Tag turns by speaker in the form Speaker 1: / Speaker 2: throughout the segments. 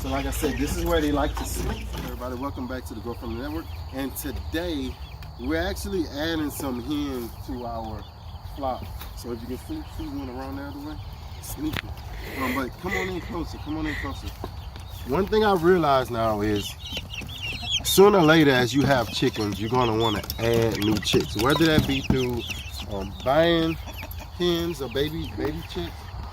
Speaker 1: So like I said, this is where they like to sleep. Everybody, welcome back to the Grow Family Network. And today, we're actually adding some hens to our flock. So if you can see one around the other way, sleeping. But come on in closer, One thing I've realized now is, sooner or later, as you have chickens, you're gonna wanna add new chicks. Whether that be through buying hens or baby chicks,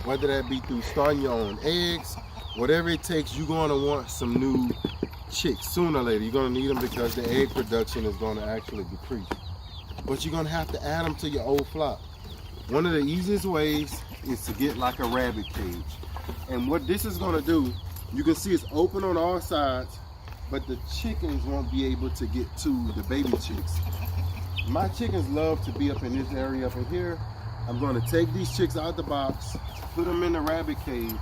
Speaker 1: whether that be through starting your own eggs, whatever it takes, you're gonna want some new chicks. Sooner or later, you're gonna need them because the egg production is gonna actually decrease. But you're gonna have to add them to your old flock. One of the easiest ways is to get like a rabbit cage. And what this is gonna do, you can see it's open on all sides, but the chickens won't be able to get to the baby chicks. My chickens love to be up in this area up in here. I'm gonna take these chicks out the box, put them in the rabbit cage,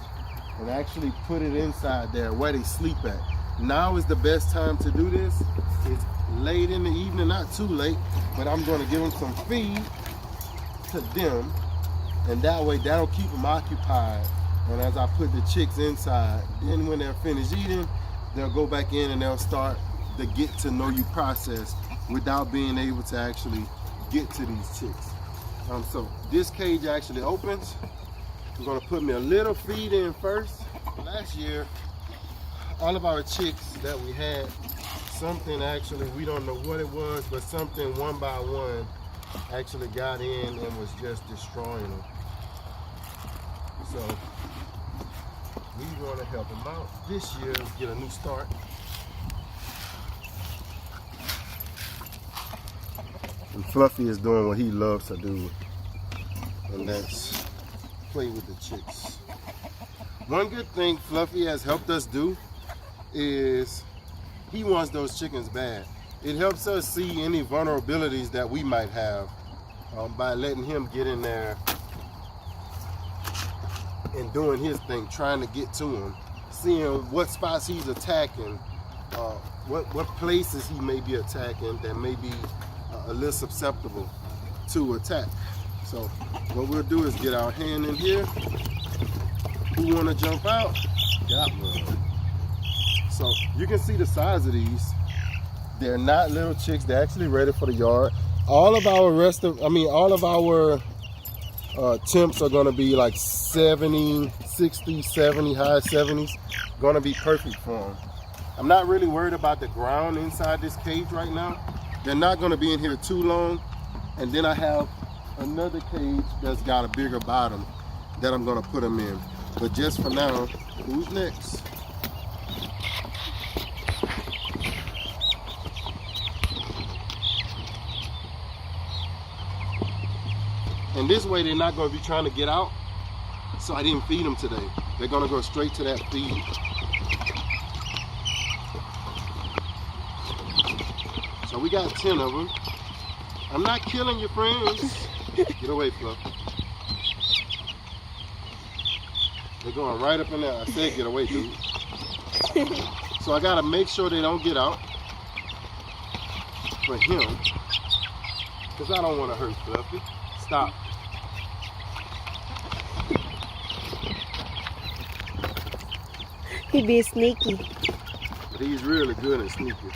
Speaker 1: and actually put it inside there where they sleep at. Now is the best time to do this. It's late in the evening, not too late, but I'm gonna give them some feed to them, and that way that'll keep them occupied. And as I put the chicks inside, then when they're finished eating, they'll go back in and they'll start the get to know you process without being able to actually get to these chicks. So this cage actually opens. I'm gonna put me a little feed in first. Last year, all of our chicks that we had, something actually, we don't know what it was, but something one by one actually got in and was just destroying them. So we want to help them out this year, get a new start. And Fluffy is doing what he loves to do, and that's play with the chicks. One good thing Fluffy has helped us do is he wants those chickens bad. It helps us see any vulnerabilities that we might have by letting him get in there and doing his thing, trying to get to them, seeing what spots he's attacking, what places he may be attacking that may be a little susceptible to attack. So what we'll do is get our hand in here. Who want to jump out? Got one. So you can see the size of these. They're not little chicks. They're actually ready for the yard. All of our temps are gonna be like 70, 60, 70, high 70s. Gonna be perfect for them. I'm not really worried about the ground inside this cage right now. They're not gonna be in here too long. And then I have another cage that's got a bigger bottom that I'm gonna put them in. But just for now, who's next? And this way they're not gonna be trying to get out. So I didn't feed them today. They're gonna go straight to that feed. So we got 10 of them. I'm not killing your friends. Get away, Fluff. They're going right up in there. I said get away, dude. So I gotta make sure they don't get out for him, because I don't want to hurt Fluffy. Stop.
Speaker 2: He be sneaky.
Speaker 1: But he's really good at sneaking.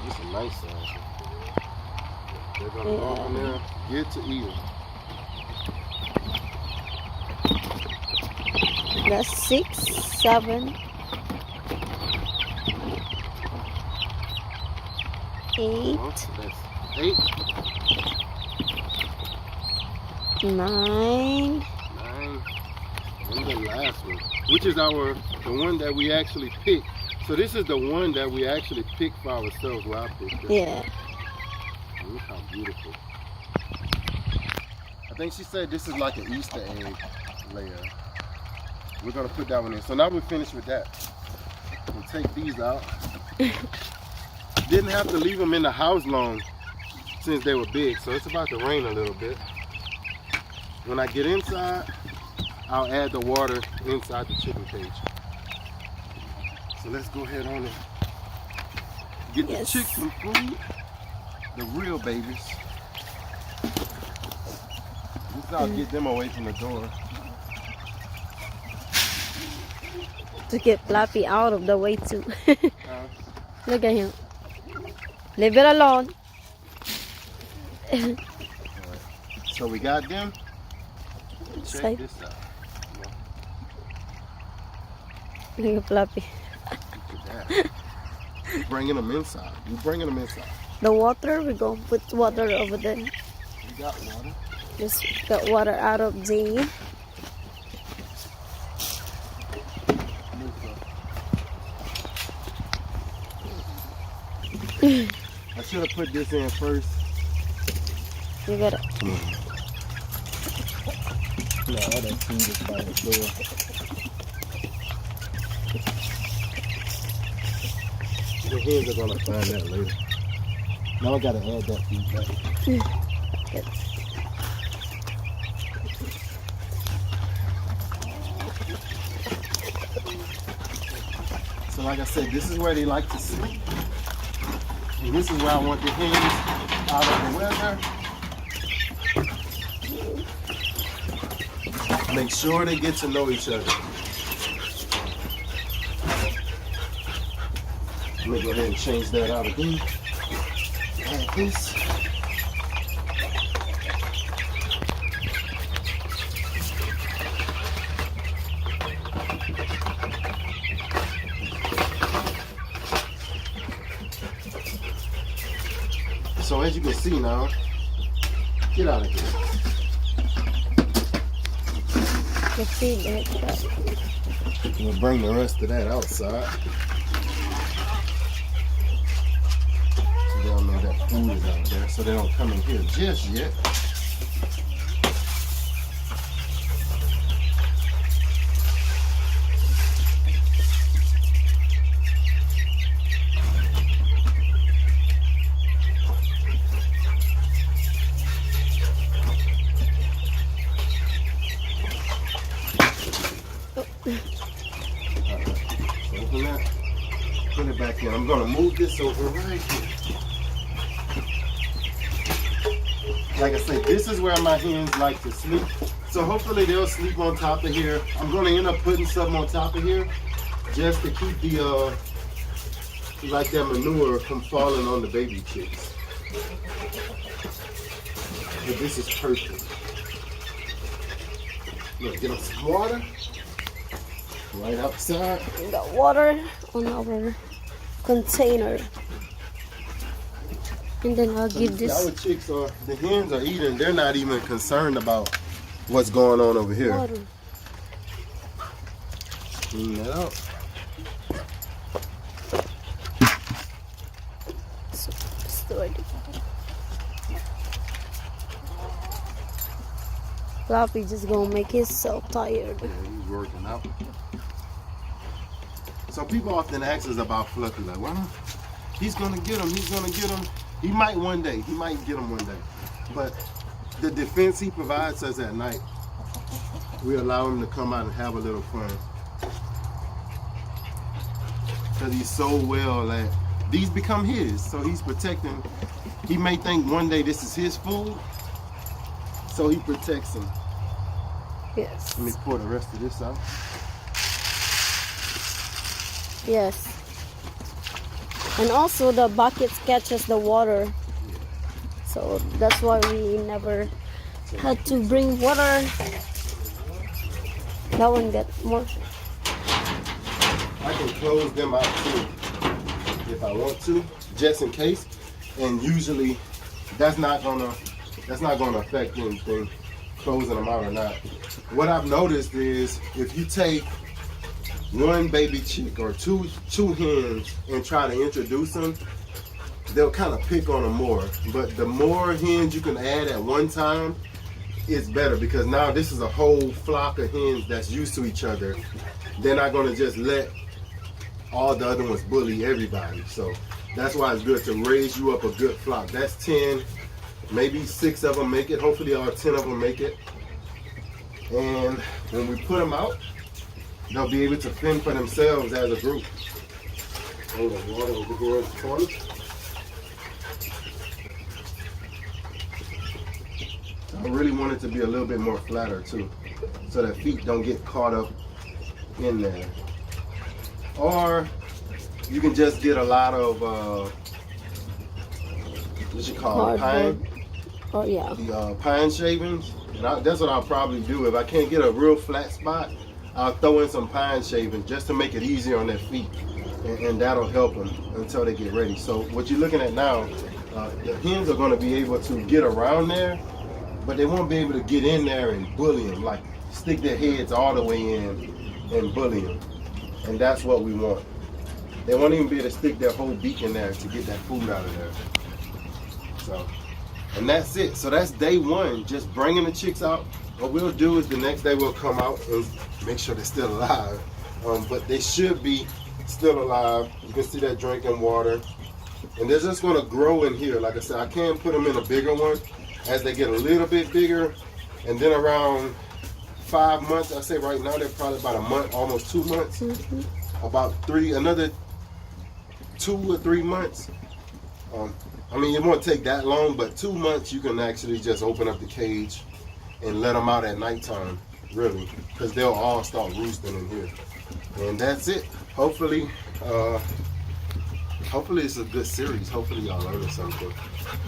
Speaker 1: It's a nice size. They're gonna go up in there, get to eating.
Speaker 2: That's 6, 7, 8,
Speaker 1: That's 8,
Speaker 2: 9.
Speaker 1: 9, and the last one, which is the one that we actually picked. So this is the one that we actually picked for ourselves. Where I picked it.
Speaker 2: Yeah.
Speaker 1: Look how beautiful. I think she said this is like an Easter egg layer. We're gonna put that one in. So now we're finished with that. We'll take these out. Didn't have to leave them in the house long since they were big. So it's about to rain a little bit. When I get inside, I'll add the water inside the chicken cage. So let's go ahead on and get the chicks some food. The real babies. I'll get them away from the door.
Speaker 2: To get Flappy out of the way too.
Speaker 1: Uh,
Speaker 2: Look at him. Leave it alone.
Speaker 1: so we got them. Check
Speaker 2: Safe.
Speaker 1: this out.
Speaker 2: Look at Flappy.
Speaker 1: Look at that. You bringing them inside. You bringing them inside.
Speaker 2: The water, we go put water over there.
Speaker 1: You got water.
Speaker 2: Just got water out of the.
Speaker 1: I should have put this in first.
Speaker 2: You gotta.
Speaker 1: No, all that food is by the door. The hens are gonna find that later. Now I gotta add that feed back.
Speaker 2: Good.
Speaker 1: So like I said, this is where they like to sleep. And this is where I want the hens out of the weather. Make sure they get to know each other. Let me go ahead and change that out again. Like this. So as you can see now, get out of here.
Speaker 2: The feed it.
Speaker 1: We'll bring the rest of that outside. So they don't know that food is out there, so they don't come in here just yet. Open that, put it back in. I'm gonna move this over right here. Like I said, this is where my hens like to sleep. So hopefully they'll sleep on top of here. I'm gonna end up putting something on top of here just to keep the like that manure from falling on the baby chicks. But this is perfect. Look, get them some water. Right outside.
Speaker 2: We got water on our container. And then I'll give this
Speaker 1: Our chicks are, the hens are eating. They're not even concerned about what's going on over here.
Speaker 2: water.
Speaker 1: Clean that out.
Speaker 2: So, store it. Floppy just gonna make himself tired.
Speaker 1: Yeah, he's working out. So people often ask us about Fluffy, like, well, he's gonna get him, he's gonna get him. He might one day, he might get him one day. But the defense he provides us at night, we allow him to come out and have a little fun. Because he's so well that these become his, so he's protecting. He may think one day this is his food, so he protects them.
Speaker 2: Yes.
Speaker 1: Let me pour the rest of this out.
Speaker 2: Yes. And also the buckets catches the water. So that's why we never had to bring water. That one got more.
Speaker 1: I can close them out too if I want to, just in case. And usually that's not gonna affect anything, closing them out or not. What I've noticed is if you take one baby chick or two hens and try to introduce them, they'll kind of pick on them more. But the more hens you can add at one time, it's better, because now this is a whole flock of hens that's used to each other. They're not going to just let all the other ones bully everybody. So that's why it's good to raise you up a good flock. That's 10, maybe 6 of them make it. Hopefully all 10 of them make it. And when we put them out, they'll be able to fend for themselves as a group. Hold the water over here in the corner. I really want it to be a little bit more flatter too, so that feet don't get caught up in there. Or you can just get a lot of what you call it, pine.
Speaker 2: Oh yeah.
Speaker 1: The pine shavings, and that's what I'll probably do. If I can't get a real flat spot, I'll throw in some pine shavings just to make it easier on their feet, and that'll help them until they get ready. So what you're looking at now, the hens are going to be able to get around there, but they won't be able to get in there and bully them, like stick their heads all the way in and bully them. And that's what we want. They won't even be able to stick their whole beak in there to get that food out of there. So, and that's it. So that's day one, just bringing the chicks out. What we'll do is the next day we'll come out and make sure they're still alive. But they should be still alive. You can see that drinking water. And they're just gonna grow in here. Like I said, I can put them in a bigger one as they get a little bit bigger. And then around 5 months, I say right now they're probably about a month, almost 2 months. About another 2 or 3 months. I mean, it won't take that long, but 2 months you can actually just open up the cage and let them out at nighttime, really, because they'll all start roosting in here. And that's it. Hopefully it's a good series. Hopefully y'all learning something.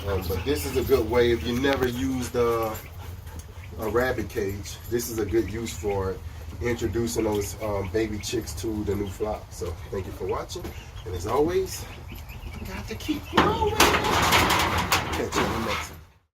Speaker 1: But this is a good way if you never used a rabbit cage. This is a good use for it, introducing those baby chicks to the new flock. So thank you for watching, and as always, got to keep growing. Catch you in the next one.